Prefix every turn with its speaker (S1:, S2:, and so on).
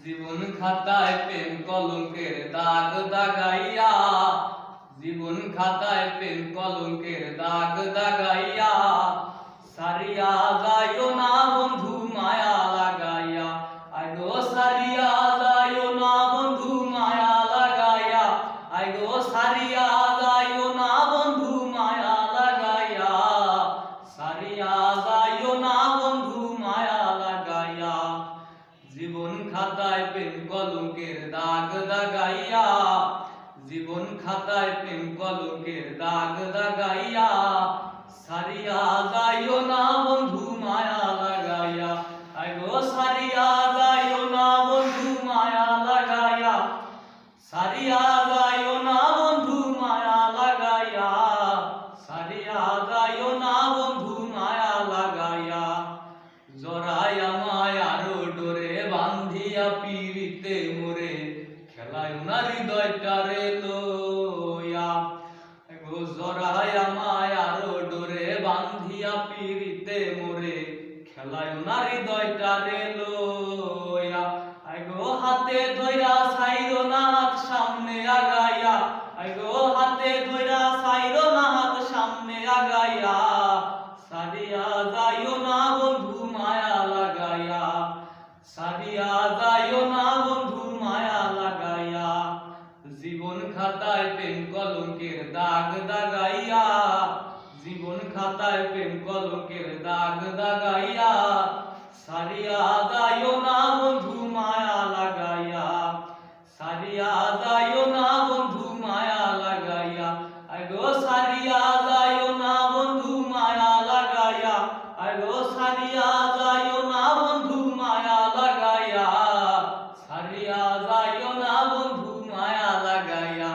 S1: জীবন খাতায় প্রেম কলঙ্কের দাগ দাগাইয়া, জীবন খাতায় প্রেম কলঙ্কের দাগ দাগাইয়া, সারিয়া যাইও না বন্ধু মায়া লাগাইয়া, আইগো সারিয়া যাইও না বন্ধু মায়া লাগাইয়া, আইগো সারিয়া যাইও না বন্ধু মায়া লাগাইয়া, সারিয়া যাইও না বন্ধু মায়া লাগাইয়া। জীবন খাতায় প্রেম কলঙ্কের দাগ দাগাইয়া, জীবন খাতায় প্রেম কলঙ্কের দাগ দাগাইয়া, সারিয়া যাইও না বন্ধু মায়া লাগাইয়া, আইগো সারিয়া যাইও না বন্ধু মায়া লাগাইয়া, সারিয়া যাইও না বন্ধু মায়া লাগাইয়া, সারিয়া যাইও না বন্ধু মায়া লাগাইয়া। জড়াইয়া মায়ার ডোরে বান্ধিয়া পিরিতে মোরে, খেলায় না হৃদয়টারে লইয়া, গো জড়াইয়া মায়ার ডোরে বান্ধিয়া পিরিতে মোরে, খেলায় না হৃদয়টারে লইয়া, আইগো হাতে ধইরা ছাইরো না হাত সামনে আগাইয়া, আইগো হাতে ধইরা ছাইরো না হাত সামনে আগাইয়া, সারিয়া যাইও না বন্ধু মায়া লাগাইয়া, সারিয়া যাইও না বন্ধু মায়া লাগাইয়া। জীবন খাতায় প্রেম কলঙ্কের দাগ দাগাইয়া, জীবন খাতায় প্রেম কলঙ্কের দাগ দাগাইয়া, সারিয়া যাইও না বন্ধু মায়া লাগাইয়া, সারিয়া যাইও না বন্ধু মায়া লাগাইয়া, আইগো সারিয়া যাইও না বন্ধু মায়া লাগাইয়া, আইগো সারিয়া যাইও না বন্ধু মায়া লাগাইয়া, সারিয়া যাইও না বন্ধু মায়া লাগাইয়া।